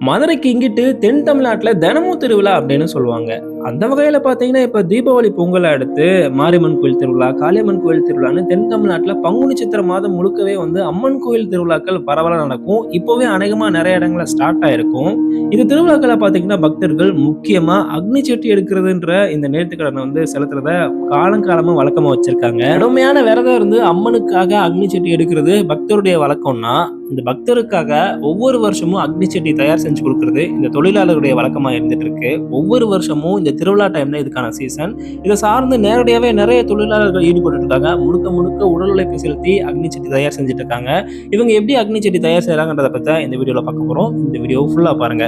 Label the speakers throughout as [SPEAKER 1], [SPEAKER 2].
[SPEAKER 1] மதுரைக்கு இங்கிட்டு தென் தமிழ்நாட்டுல தினமும் திருவிழா அப்படின்னு சொல்லுவாங்க. அந்த வகையில பார்த்தீங்கன்னா, இப்ப தீபாவளி பொங்கல அடுத்து மாரியம்மன் கோயில் திருவிழா, காளியம்மன் கோயில் திருவிழான்னு தென் தமிழ்நாட்டுல பங்குனி சித்திரை மாதம் முழுக்கவே அம்மன் கோயில் திருவிழாக்கள் பரவலா நடக்கும். இப்பவே அநேகமா நெறைய இடங்கள்ல ஸ்டார்ட் ஆயிருக்கும். இந்த திருவிழாக்கள பார்த்தீங்கன்னா, பக்தர்கள் முக்கியமா அக்னி சட்டி எடுக்கிறதுன்ற இந்த நேர்த்திக்கடன செலுத்துறத காலங்காலமா வழக்கமா வச்சிருக்காங்க. கடுமையான விரதம் இருந்து அம்மனுக்காக அக்னி சட்டி எடுக்கிறது பக்தருடைய வழக்கம்னா, இந்த பக்தருக்காக ஒவ்வொரு வருஷமும் அக்னி சட்டி தயார் செஞ்சு கொடுக்கறது இந்த தொழிலாளர்களுடைய வழக்கமா இருந்துட்டு இருக்கு. ஒவ்வொரு வருஷமும் இந்த திருவிழா டைம்ல இதுக்கான சீசன். இதை சார்ந்து நேரடியாவே நிறைய தொழிலாளர்கள் ஈடுபட்டு இருக்காங்க. முழுக்க முழுக்க உடல் உழைப்பு செலுத்தி அக்னி சட்டி தயார் செஞ்சுட்டு இருக்காங்க. இவங்க எப்படி அக்னி சட்டி தயார் செய்யறாங்கன்றத பத்தி இந்த வீடியோல பார்க்க போறோம். இந்த வீடியோ ஃபுல்லா பாருங்க.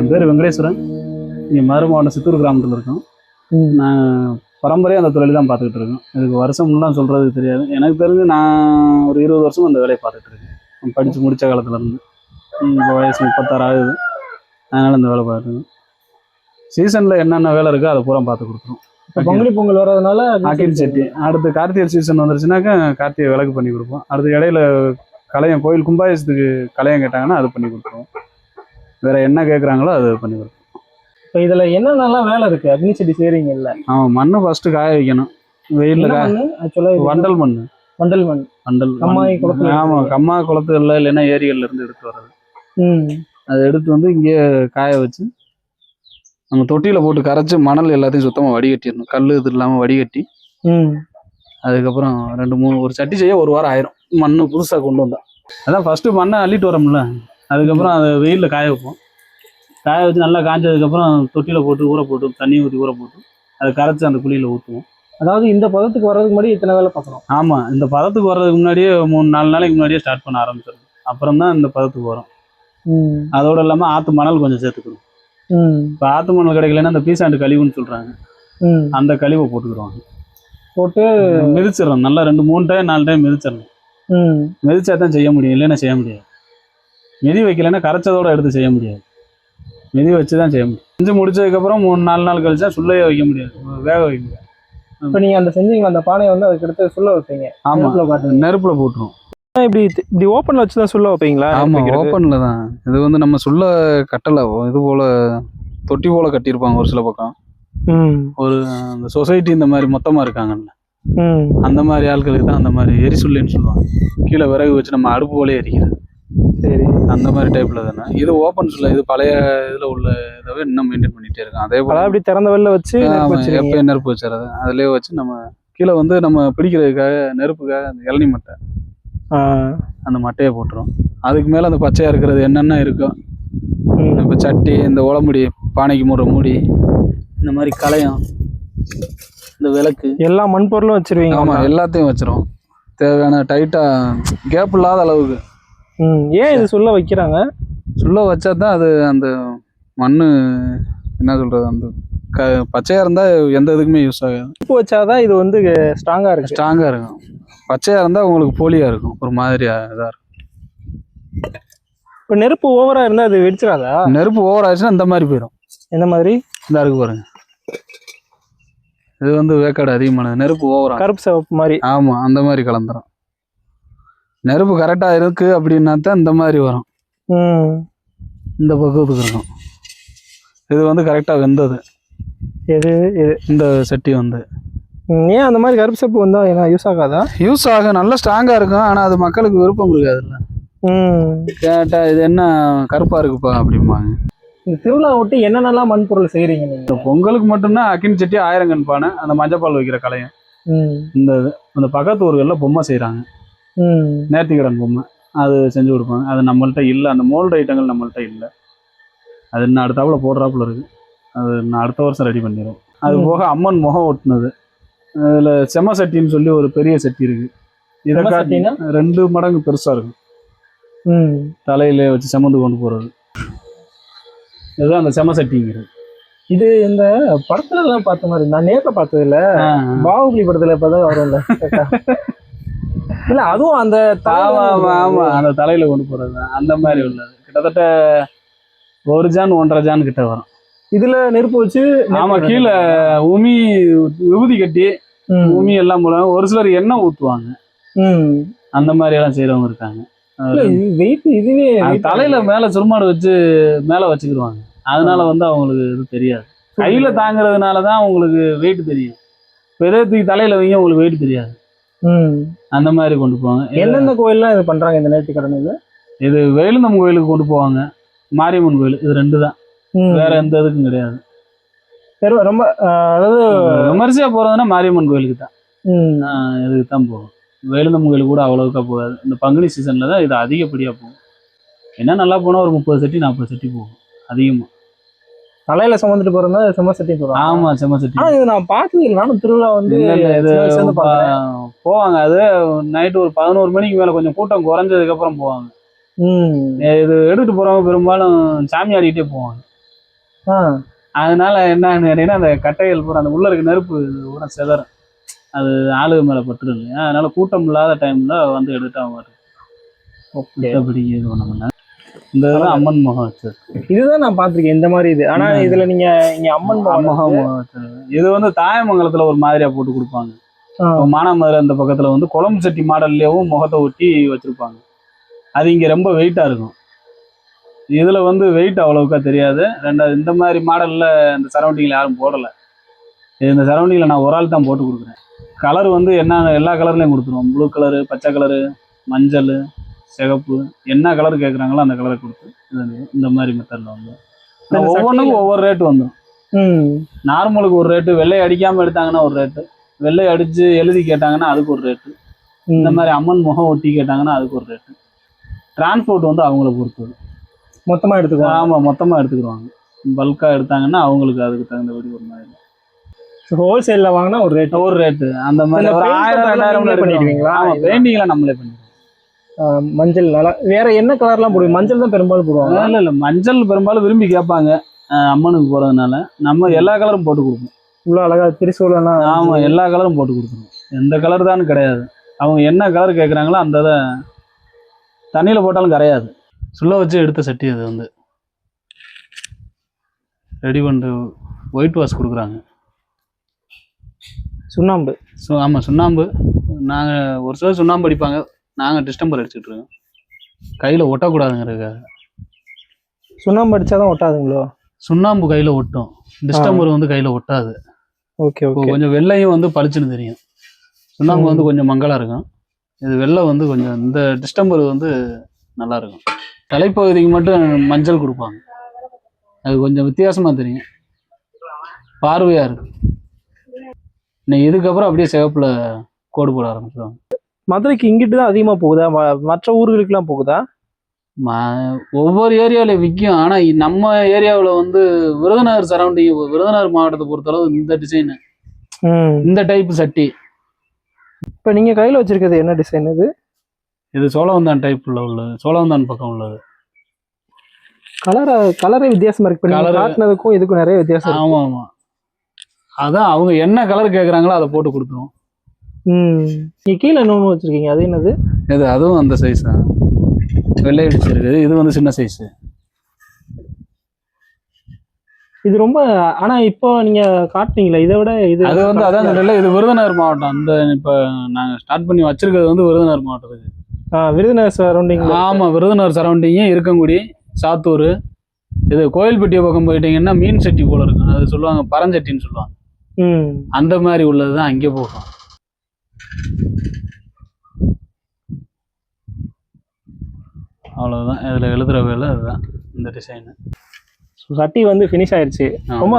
[SPEAKER 2] என் பேர் வெங்கடேஸ்வரன். இங்கே மதுரை மாவட்டம் சித்தூர் கிராமத்தில் இருக்கோம். நான் பரம்பரையாக அந்த தொழில் தான் பார்த்துக்கிட்டு இருக்கோம். இதுக்கு வருஷம் முன்னாடி சொல்கிறதுக்கு தெரியாது. எனக்கு தெரிஞ்சு நான் ஒரு 20 வருஷம் அந்த வேலையை பார்த்துட்டு இருக்கேன். படித்து முடித்த காலத்துலேருந்து இப்போ வயசு 36 ஆகுது. அதனால் இந்த வேலை பார்த்துருக்கோம். சீசனில் என்னென்ன வேலை இருக்கோ அதை பூரா பார்த்து கொடுத்துருவோம்.
[SPEAKER 3] இப்போ பங்குனி பொங்கல் வர்றதுனால
[SPEAKER 2] அக்னி சட்டி, அடுத்து கார்த்திகை சீசன் வந்துருச்சுனாக்கா கார்த்திகை விளக்கு பண்ணி கொடுப்போம். அடுத்து இடையில கலையம் கோயில் கும்பாபிஷேகத்துக்கு கலையம் கேட்டாங்கன்னா அது பண்ணி கொடுத்துருவோம். வேற என்ன கேட்குறாங்களோ அது பண்ணி கொடுப்போம்.
[SPEAKER 3] இப்போ இதில் என்னென்னலாம் வேலை இருக்கு அக்னி சட்டி செய்கிறீங்க? இல்லை,
[SPEAKER 2] ஆமாம், மண்ணு ஃபஸ்ட்டு காய வைக்கணும். வெயிலில்
[SPEAKER 3] ஆக்சுவலாக
[SPEAKER 2] வண்டல் மண்.
[SPEAKER 3] வண்டல் மண். கம்மாய் குளத்துல.
[SPEAKER 2] ஆமாம், கம்மா குளத்துல இல்லைன்னா ஏரிகள்ல இருந்து எடுத்து வர்றது. அதை எடுத்து இங்கே காய வச்சு நம்ம தொட்டியில போட்டு கரைச்சி மணல் எல்லாத்தையும் சுத்தமாக வடிகட்டிடணும். கல் இது இல்லாமல் வடிகட்டி அதுக்கப்புறம் 2-3 ஒரு சட்டி செய்ய 1 வாரம் ஆயிரும். மண் புதுசாக கொண்டு வந்தா அதான் ஃபர்ஸ்ட் மண்ணை அள்ளிட்டு வரோம்ல, அதுக்கப்புறம் அதை வெயிலில் காய வைப்போம். காய வச்சு நல்லா காய்ச்சதுக்கப்புறம் தொட்டியில போட்டு ஊற போட்டு தண்ணி ஊற்றி ஊற போட்டு அதை கரைச்சி அந்த குழியில் ஊற்றுவோம்.
[SPEAKER 3] அதாவது இந்த பதத்துக்கு வர்றதுக்கு முன்னாடி இத்தனை வேலை பார்க்கணும்.
[SPEAKER 2] ஆமாம், இந்த பதத்துக்கு வர்றதுக்கு முன்னாடியே 3-4 நாளைக்கு முன்னாடியே ஸ்டார்ட் பண்ண ஆரம்பிச்சிடும். அப்புறம் தான் இந்த பதத்துக்கு வரும். அதோட இல்லாமல் ஆற்று மணல் கொஞ்சம் சேர்த்துக்கணும். இப்போ ஆற்று மணல் கிடைக்கலன்னா இந்த பீசாண்டு கழிவுன்னு சொல்கிறாங்க, அந்த கழிவை போட்டுக்கிடுவாங்க. போட்டு மிதிச்சிடறோம். நல்லா 2-3 டைம் 4 டைம் மிதிச்சிடணும். மிதிச்சா தான் செய்ய முடியும், இல்லைன்னா செய்ய முடியாது. மிதி வைக்கலைன்னா கரைச்சதோட எடுத்து செய்ய முடியாது. மிதி வச்சு தான் செய்ய முடியும். செஞ்சு முடிச்சதுக்கப்புறம் 3-4 நாள் கழிச்சா சுள்ளையே வைக்க முடியாது, வேக வைக்க முடியாது.
[SPEAKER 3] இப்போ நீங்கள் அந்த செஞ்சீங்க அந்த பானையை அதுக்கு எடுத்து சுள்ள வைப்பீங்க.
[SPEAKER 2] ஆமாம், நெருப்பில் போட்டுருவோம்.
[SPEAKER 3] இப்படி ஓப்பனில் வச்சு தான் சுள்ள வைப்பீங்களா?
[SPEAKER 2] ஆமாம், ஓப்பனில் தான். இது நம்ம சுள்ள கட்டலை, இது போல் தொட்டி போல் கட்டியிருப்பாங்க ஒரு சில பக்கம். ஒரு அந்த சொசைட்டி இந்த மாதிரி மொத்தமாக இருக்காங்கல்ல, அந்த மாதிரி ஆட்களுக்கு தான் அந்த மாதிரி எரிசுள்ளின்னு சொல்லுவாங்க. கீழே விறகு வச்சு நம்ம அடுப்பு போலே எரிக்கிறது. சரி, அந்த மாதிரி டைப்பில் தானே. இது ஓப்பன் சுள்ள, இது பழைய இதில் உள்ள இதை இன்னும் மெயின்டைன் பண்ணிகிட்டே இருக்கோம். அதே போல் அப்படி திறந்த வெளில வச்சு எப்பயும் நெருப்பு வச்சுறது. அதிலே வச்சு நம்ம கீழே நம்ம பிடிக்கிறதுக்காக நெருப்புக்காக அந்த இளநீ மட்டை, அந்த மட்டையை போட்டுரும். அதுக்கு மேலே அந்த பச்சையாக இருக்கிறது என்னென்ன இருக்கோ, இப்போ சட்டி, இந்த உளமுடி, பானைக்கு மூடுற மூடி, இந்த மாதிரி கலையம், இந்த விளக்கு, எல்லா மண்பொருளும் வச்சிருவீங்க. ஆமாம், எல்லாத்தையும் வச்சிரும். தேவையான டைட்டாக கேப் இல்லாத அளவுக்கு.
[SPEAKER 3] ஏன் இது சுள்ள வைக்கிறாங்க?
[SPEAKER 2] சுள்ள வச்சா தான் அது அந்த மண் என்ன சொல்கிறது, அந்த பச்சையாக இருந்தால் எந்த இதுக்குமே யூஸ் ஆகாது.
[SPEAKER 3] உப்பு வச்சாதான் இது ஸ்ட்ராங்காக இருக்கும்.
[SPEAKER 2] ஸ்ட்ராங்காக இருக்கும். பச்சையாக இருந்தால் உங்களுக்கு போலியாக இருக்கும், ஒரு மாதிரியாக இதாக இருக்கும்.
[SPEAKER 3] இப்போ நெருப்பு ஓவராக இருந்தால் அது வெடிச்சிடாதா?
[SPEAKER 2] நெருப்பு ஓவர் ஆச்சுன்னா இந்த மாதிரி போயிடும்.
[SPEAKER 3] எந்த மாதிரி?
[SPEAKER 2] இந்த இருக்கு பாருங்க, இது வேக்காடு அதிகமானது. நெருப்பு ஓவரா
[SPEAKER 3] கருப்பு சிவப்பு மாதிரி.
[SPEAKER 2] ஆமாம், அந்த மாதிரி கலந்துரும். நெருப்பு கரெக்டாக இருக்கு அப்படின்னா தான் இந்த மாதிரி வரும். இந்த பக்குவத்துக்கு இருக்கும். இது கரெக்டாக வெந்தது.
[SPEAKER 3] எது
[SPEAKER 2] இந்த சட்டி
[SPEAKER 3] ஏன் அந்த மாதிரி கருப்பு சிவப்பு வந்தால் என்ன யூஸ் ஆகாதா?
[SPEAKER 2] யூஸ் ஆகும், நல்லா ஸ்ட்ராங்காக இருக்கும். ஆனால் அது மக்களுக்கு விருப்பம் இருக்காதுல்ல. கேட்டால் இது என்ன கருப்பாக இருக்குப்பா அப்படிம்பாங்க.
[SPEAKER 3] இந்த திருவிழா ஒட்டி என்னென்னலாம் மண்பொருள் செய்கிறீங்க நீங்கள்?
[SPEAKER 2] பொங்கலுக்கு மட்டும்தான் அக்கினி சட்டி, 1000 கண் பானை, அந்த மஞ்சப்பால் வைக்கிற கலையம். இந்த பக்கத்து ஊர்களில் பொம்மை செய்கிறாங்க, நேர்த்திக்கடன் பொம்மை, அது செஞ்சு கொடுப்பாங்க. அது நம்மள்கிட்ட இல்லை, அந்த மோல்டு ஐட்டங்கள் நம்மள்கிட்ட இல்லை. அது இன்னும் அடுத்தாப்புல போடுறாப்புல இருக்குது. அது நான் அடுத்த வருஷம் ரெடி பண்ணிடுவோம். அது போக அம்மன் முகம் ஒட்டினது, அதில் செம்ம சட்டின்னு சொல்லி ஒரு பெரிய சட்டி இருக்குது. இதை காட்டினா 2 மடங்கு பெருசாக இருக்கும். தலையில வச்சு செமந்து கொண்டு போகிறது, இதுதான் அந்த செம்ம சட்டிங்கிறது.
[SPEAKER 3] இது இந்த படத்துல எல்லாம் பார்த்த மாதிரி, நான் நேரில் பார்த்தது இல்லை. பாகுபலி படத்துல இப்பதான் வரும்ல. இல்ல, அதுவும் அந்த
[SPEAKER 2] ஆமா அந்த தலையில கொண்டு போறது அந்த மாதிரி உள்ளது. கிட்டத்தட்ட 1 ஜான் 1.5 ஜான் கிட்ட வரும்.
[SPEAKER 3] இதுல நெருப்பு வச்சு,
[SPEAKER 2] ஆமா, கீழே உமி விபூதி கட்டி உமி எல்லாம் போடுவாங்க. ஒரு சிலர் எண்ணெய் ஊற்றுவாங்க, அந்த மாதிரி எல்லாம் செய்யறவங்க இருக்காங்க.
[SPEAKER 3] வெயிட் இதுவே
[SPEAKER 2] அது தலையில மேல சுருமாடு வச்சு மேல வச்சுக்கிடுவாங்க. அதனால வந்து அவங்களுக்கு இது தெரியாது. கையில தாங்குறதுனாலதான் அவங்களுக்கு வெயிட் தெரியும். பெரியத்துக்கு தலையில வைங்க உங்களுக்கு வெயிட் தெரியாது. அந்த மாதிரி கொண்டு போவாங்க.
[SPEAKER 3] எந்தெந்த கோயில்லாம் இது பண்றாங்க இந்த நேர்த்திக்கடன்?
[SPEAKER 2] இது வேலுந்தம் கோயிலுக்கு கொண்டு போவாங்க, மாரியம்மன் கோயில், இது 2 தான். வேற எந்த இதுக்கும் கிடையாது.
[SPEAKER 3] ரொம்ப அதாவது
[SPEAKER 2] விமர்சையா போறதுன்னா மாரியம்மன் கோயிலுக்கு தான். இதுக்கு தான் போகும். வேலுந்தம் கோயிலுக்கு கூட அவ்வளவுக்கா போகாது. இந்த பங்குனி சீசன்ல தான் இது அதிகப்படியா போகும். என்ன நல்லா போனா ஒரு 30 சட்டி 40 சட்டி போகும் அதிகமா.
[SPEAKER 3] தலையில சுமந்துட்டு போறதா செம்ம சட்டி போறாங்க.
[SPEAKER 2] ஆமா, செம்ம சட்டி.
[SPEAKER 3] ஆனா இது நான் பார்த்தது இல்லை. நானும் திருவிழா வந்து
[SPEAKER 2] போவாங்க. அது நைட்டு ஒரு 11 மணிக்கு மேல கொஞ்சம் கூட்டம் குறைஞ்சதுக்கு அப்புறம் போவாங்க. இது எடுத்துட்டு போறவங்க பெரும்பாலும் சாமி ஆடிக்கிட்டே போவாங்க. அதனால என்னன்னு கேட்டீங்கன்னா, அந்த கட்டைகள் பூரா அந்த உள்ள இருக்க நெருப்பு பூரா செதறும். அது ஆளுக மேல பட்டுரும் இல்லையா? அதனால கூட்டம் இல்லாத டைம்ல வந்து எடுத்து அவங்க அப்படி இது பண்ண. இந்த அம்மன் முகம் வச்சது
[SPEAKER 3] இதுதான் நான் பார்த்திருக்கேன் இந்த மாதிரி இது. ஆனா இதுல நீங்க இங்க அம்மன்
[SPEAKER 2] முகம் வச்சது இது வந்து தாயமங்கலத்துல ஒரு மாதிரியா போட்டு கொடுப்பாங்க. மானாமதுரை அந்த பக்கத்துல வந்து குழம்பு சட்டி மாடல்லேயும் முகத்தை ஒட்டி வச்சிருப்பாங்க. அது இங்க ரொம்ப வெயிட்டா இருக்கும். இதுல வந்து வெயிட் அவ்வளவுக்கா தெரியாது. ரெண்டாவது இந்த மாதிரி மாடல்ல இந்த சரௌண்டிங்ல யாரும் போடல. இந்த சரௌண்டிங்ல நான் ஒரு ஆள் தான் போட்டு கொடுக்குறேன். கலர் வந்து என்ன எல்லா கலர்லயும் கொடுத்துருவோம். ப்ளூ கலரு, பச்சை கலரு, மஞ்சள், சிகப்பு, என்ன கலர் கேட்குறாங்களோ அந்த கலரை கொடுத்து இந்த மாதிரி மெத்தட்ல வந்து ஒவ்வொன்றுக்கும் ஒவ்வொரு ரேட்டு வந்துடும். நார்மலுக்கு ஒரு ரேட்டு, வெள்ளை அடிக்காம எடுத்தாங்கன்னா ஒரு ரேட்டு, வெள்ளை அடிச்சு எழுதி கேட்டாங்கன்னா அதுக்கு ஒரு ரேட்டு, இந்த மாதிரி அம்மன் முகம் ஒட்டி கேட்டாங்கன்னா அதுக்கு ஒரு ரேட்டு. டிரான்ஸ்போர்ட் வந்து அவங்கள பொறுத்தது.
[SPEAKER 3] மொத்தமா எடுத்துக்குவாங்க.
[SPEAKER 2] ஆமா, மொத்தமா எடுத்துக்கிடுவாங்க. பல்கா எடுத்தாங்கன்னா அவங்களுக்கு அதுக்கு தகுந்தபடி ஒரு மாதிரி.
[SPEAKER 3] ஹோல்சேல்ல வாங்கினா ஒரு ரேட்டு. அந்த மாதிரி ஒரு 1000-2000 பண்ணிடுவீங்களா?
[SPEAKER 2] பெயிண்டிங்லாம் நம்மளே பண்ணிடுவோம்.
[SPEAKER 3] மஞ்சள் நல்லா வேற என்ன கலர்லாம் போடுவீங்க? மஞ்சள் தான் பெரும்பாலும் போடுவாங்க.
[SPEAKER 2] இல்ல மஞ்சள் பெரும்பாலும் விரும்பி கேட்பாங்க. அம்மனுக்கு போறதுனால நம்ம எல்லா கலரும் போட்டு கொடுப்போம்.
[SPEAKER 3] இவ்வளவு அழகா திரிசூலம்லாம்.
[SPEAKER 2] ஆமா, எல்லா கலரும் போட்டு கொடுத்துருவோம். எந்த கலர் தான் கிடையாது. அவங்க என்ன கலர் கேட்குறாங்களோ அந்த இதை தண்ணியில போட்டாலும் கரையாது. சுள்ள வச்சு எடுத்த சட்டி அது வந்து ரெடி பண்ணிட்டு ஒயிட் வாஷ் கொடுக்குறாங்க.
[SPEAKER 3] சுண்ணாம்பு.
[SPEAKER 2] ஆமாம், சுண்ணாம்பு. நாங்கள் ஒரு சிலர் சுண்ணாம்பு அடிப்பாங்க, நாங்கள் டிஸ்டம்பர் அடிச்சுட்டு இருக்கோம். கையில் ஒட்டக்கூடாதுங்கிறதுக்காக.
[SPEAKER 3] சுண்ணாம்பு அடிச்சாதான் ஒட்டாதுங்களோ?
[SPEAKER 2] சுண்ணாம்பு கையில் ஒட்டும், டிஸ்டம்பர் வந்து கையில் ஒட்டாது.
[SPEAKER 3] Okay okay.
[SPEAKER 2] கொஞ்சம் வெள்ளையும் வந்து பளிச்சுன்னு தெரியும். சுண்ணாம்பு வந்து கொஞ்சம் மங்கலாக இருக்கும். இது வெள்ளை வந்து கொஞ்சம், இந்த டிஸ்டம்பர் வந்து நல்லா இருக்கும். தலைப்பகுதிக்கு மட்டும் மஞ்சள் கொடுப்பாங்க. அது கொஞ்சம் வித்தியாசமாக தெரியும், பார்வையாக இருக்கும். இன்னைக்கு இதுக்கப்புறம் அப்படியே சிவப்புல கோடு போட ஆரம்பிச்சிடுவாங்க.
[SPEAKER 3] மதுரைக்கு இங்கிட்டு தான் அதிகமாக போகுதா? மற்ற ஊர்களுக்கெல்லாம் போகுதா?
[SPEAKER 2] ஒவ்வொரு ஏரியாவில விற்கும். ஆனால் நம்ம ஏரியாவில் வந்து விருதுநகர் சரௌண்டிங், விருதுநகர் மாவட்டத்தை பொறுத்தளவு இந்த டிசைனு, இந்த டைப் சட்டி.
[SPEAKER 3] இப்போ நீங்கள் கையில் வச்சிருக்கிறது என்ன டிசைன் இது?
[SPEAKER 2] இது சோழவந்தான் டைப்ல உள்ளது, சோழவந்தான் பக்கம் உள்ளது.
[SPEAKER 3] கலரே வித்தியாசமா இருக்கு. கலர் காட்டினதுக்கும் இதுக்கும் நிறைய வித்தியாசம்.
[SPEAKER 2] ஆமா ஆமா, அதான் அவங்க என்ன கலர் கேட்குறாங்களோ அதை போட்டு கொடுத்துருவோம்.
[SPEAKER 3] நீங்க கீழே இன்னொன்று வச்சிருக்கீங்க, அது என்னது?
[SPEAKER 2] இது அதுவும் அந்த சைஸ் தான், வெள்ளை அடிச்சிருக்கு. இது வந்து சின்ன சைஸ்.
[SPEAKER 3] இது ரொம்ப, ஆனா இப்போ நீங்க காட்டுனீங்களா இதை விட இது?
[SPEAKER 2] அது வந்து அதான் சொல்ல, இது விருதுநகர் மாவட்டம். அந்த இப்போ நாங்கள் ஸ்டார்ட் பண்ணி வச்சிருக்கிறது வந்து விருதுநகர் மாவட்டத்துக்கு.
[SPEAKER 3] விருதுநகர் சரௌண்டிங்.
[SPEAKER 2] ஆமா, விருதுநகர் சரௌண்டிங்கும் இருக்கங்குடி, சாத்தூர். இது கோயில்பட்டிய பக்கம் போயிட்டீங்கன்னா மீன் சட்டி போல இருக்கும், அது சொல்லுவாங்க பரஞ்சட்டின்னு சொல்லுவாங்க. அந்த மாதிரி உள்ளதுதான் அங்கே போகும். அவ்வளவுதான் இதுல எழுதுற வேலை. அதுதான் இந்த டிசைன்.
[SPEAKER 3] சட்டி வந்து ஃபினிஷ் ஆயிடுச்சு. ரொம்ப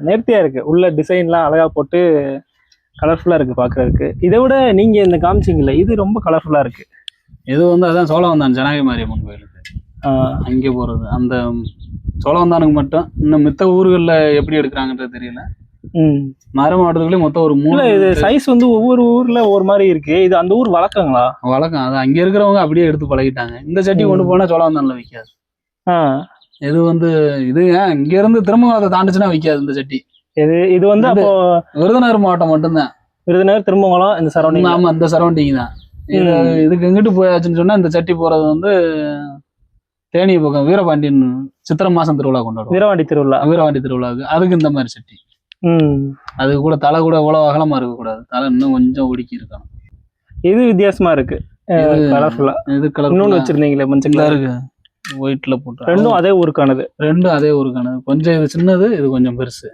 [SPEAKER 3] நேர்த்தியா இருக்கு. உள்ள டிசைன்லாம் அழகா போட்டு கலர்ஃபுல்லா இருக்கு பாக்குறதுக்கு. இதை விட நீங்க இந்த காமிச்சிங்கல்ல, இது ரொம்ப கலர்ஃபுல்லா இருக்கு.
[SPEAKER 2] இது வந்து அதான் சோழவந்தான் ஜனகி மாரியம்மன் கோயிலுக்கு அங்கே போறது. அந்த சோழவந்தானுக்கு மட்டும். இன்னும் மித்த ஊர்களில் எப்படி எடுக்கிறாங்கன்றது தெரியல. மதுரை மாவட்டத்துக்குள்ளே மொத்தம் ஒரு 3.
[SPEAKER 3] இது சைஸ் வந்து ஒவ்வொரு ஊர்ல ஒரு மாதிரி இருக்கு. இது அந்த ஊர் வழக்கங்களா?
[SPEAKER 2] வழக்கம். அது அங்கே இருக்கிறவங்க அப்படியே எடுத்து பழகிட்டாங்க. இந்த சட்டி கொண்டு போனா சோழவந்தான்ல விற்காது. இது வந்து இது இங்க இருந்து திருமங்கலத்தை தாண்டுச்சுன்னா விற்காது இந்த சட்டி. இது வந்து அப்போ விருதுநகர் மாவட்டம் மட்டும்தான். விருதுநகர், திருமங்கலம், இந்த சரௌண்டிங். ஆமா, இந்த சரௌண்டிங் தான். இதுக்கு எங்கிட்டு போயாச்சுன்னு சொன்னா இந்த சட்டி போறது வந்து தேனி பக்கம் வீரபாண்டியன் சித்திரை மாசம் திருவிழா கொண்டாடுவோம். வீரபாண்டி திருவிழாவுக்கு அதுக்கு இந்த மாதிரி சட்டி. அது கூட தலை கூட எவ்வளவு அகலமா இருக்கக்கூடாது, தலை இன்னும் கொஞ்சம் ஒடுக்கி இருக்கணும்.
[SPEAKER 3] இது வித்தியாசமா இருக்கு. கலர்ஃபுல்லா
[SPEAKER 2] இது கலர்
[SPEAKER 3] இன்னொன்னு வச்சிருந்தீங்களே மஞ்சள்
[SPEAKER 2] இந்த
[SPEAKER 3] கலர்
[SPEAKER 2] இருக்கு ஒயிட்ல போட்டு
[SPEAKER 3] ரெண்டும் அதே ஊருக்கானது.
[SPEAKER 2] ரெண்டும் அதே ஊருக்கானது. கொஞ்சம் இது சின்னது, இது கொஞ்சம் பெருசு.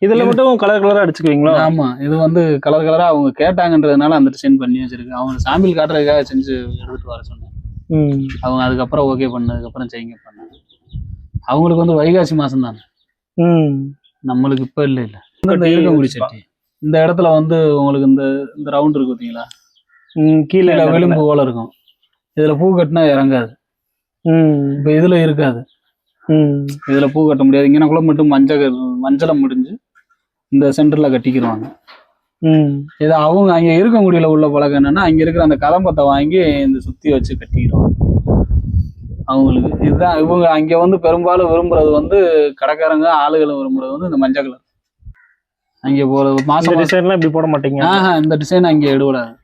[SPEAKER 3] இதுல மட்டும் கலர் கலரா அடிச்சுக்குவீங்களா?
[SPEAKER 2] ஆமா, இது வந்து கலர் கலரா அவங்க கேட்டாங்கன்றதுனால அந்த டிசைன் பண்ணி வச்சிருக்கு. அவங்க சாம்பிள் காட்டுறதுக்காக செஞ்சு எடுத்துட்டு வர சொன்னேன். அவங்க அதுக்கப்புறம் ஓகே பண்ணதுக்கப்புறம் செய்யுங்க பண்ணாங்க. அவங்களுக்கு வந்து வைகாசி மாசம் தானே, நம்மளுக்கு இப்ப இல்ல இந்த இருக்கங்குடி சட்டி. இந்த இடத்துல வந்து உங்களுக்கு இந்த இந்த ரவுண்ட் இருக்கு பார்த்தீங்களா, கீழே விளிம்பு போல இருக்கும். இதுல பூ கட்டினா இறங்காது. இப்ப இதுல இருக்காது. இதுல பூ கட்ட முடியாது. இங்கனக்குள்ள மட்டும் மஞ்சளை முடிஞ்சு இந்த சென்டர்ல கட்டிக்கிடுவாங்க. இது அவங்க அங்க இருக்கங்குடியில உள்ள பழக்கம் என்னன்னா, அங்க இருக்கிற அந்த கதம்பத்தை வாங்கி இந்த சுத்தி வச்சு கட்டிக்கிடுவாங்க அவங்களுக்கு. இதுதான் இவங்க அங்க வந்து பெரும்பாலும் விரும்புறது வந்து கடைக்காரங்க ஆளுகளை விரும்புறது வந்து இந்த மஞ்சள் கலர். அங்க போறது மாசம்
[SPEAKER 3] டிசைன்லாம் இப்படி போட மாட்டீங்க?
[SPEAKER 2] இந்த டிசைன் அங்க எடுவிடாது.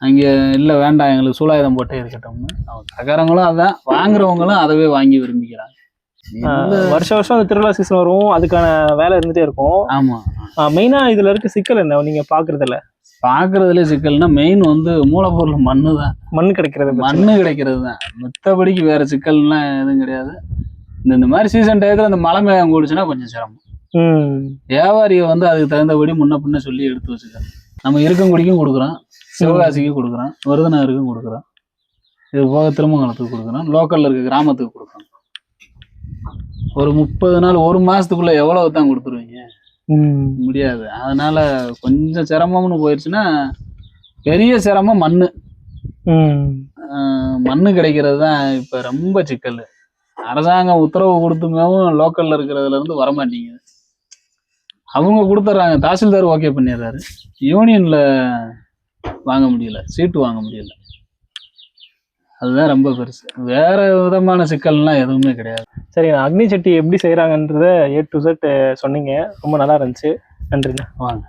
[SPEAKER 2] அங்க இல்ல வேண்டாம் எங்களுக்கு சூலாயுதம் போட்டே இருக்கட்டும்னு அவங்க கடைக்காரங்களும் அதான், வாங்குறவங்களும் அதவே வாங்கி விரும்பிக்கிறாங்க.
[SPEAKER 3] வருஷம் வருஷம் அந்த திருவிழா சீசன் வரும், அதுக்கான வேலை இருந்துட்டே இருக்கும்.
[SPEAKER 2] ஆமா,
[SPEAKER 3] மெயினா இதுல இருக்க சிக்கல் என்ன நீங்க
[SPEAKER 2] பாக்குறதுல சிக்கல்னா மெயின் வந்து மூலப்பொருள் மண்ணு தான்.
[SPEAKER 3] மண்ணு கிடைக்கிறது
[SPEAKER 2] தான். மத்தபடிக்கு வேற சிக்கல்லாம் எதுவும் கிடையாது. இந்த மாதிரி சீசன் டயத்துல அந்த மழை மேகம் கூடுச்சுன்னா கொஞ்சம் சிரமம். வியாபாரியை வந்து அதுக்கு தகுந்தபடி முன்ன பின்ன சொல்லி எடுத்து வச்சுக்கணும். நம்ம இருக்கங்குடிக்கும் கொடுக்குறோம், சிவகாசிக்கும் கொடுக்குறோம், விருதுநகருக்கும் கொடுக்குறோம், இது போக திருமங்கலத்துக்கு கொடுக்குறோம், லோக்கல்ல இருக்க கிராமத்துக்கு கொடுக்குறோம். ஒரு 30 நாள் 1 மாசத்துக்குள்ள எவ்வளவு தான் கொடுத்துருவீங்க? முடியாது. அதனால கொஞ்சம் சிரமம்னு போயிடுச்சுன்னா பெரிய சிரமம் மண்ணு. மண்ணு கிடைக்கிறது தான் இப்ப ரொம்ப சிக்கல். அரசாங்கம் உத்தரவு கொடுத்துமேவும் லோக்கல்ல இருக்கிறதுல இருந்து வரமாட்டேங்குது. அவங்க கொடுத்துட்றாங்க, தாசில்தார் ஓகே பண்ணிடுறாரு, யூனியன்ல வாங்க முடியல, சீட்டு வாங்க முடியல. அதுதான் ரொம்ப பெருசு. வேற விதமான சிக்கல்லாம் எதுவுமே கிடையாது.
[SPEAKER 3] சரி, அக்னி சட்டி எப்படி செய்யறாங்கன்றத A to Z சொன்னீங்க, ரொம்ப நல்லா இருந்துச்சு. நன்றிண்ணா.
[SPEAKER 2] வாங்க.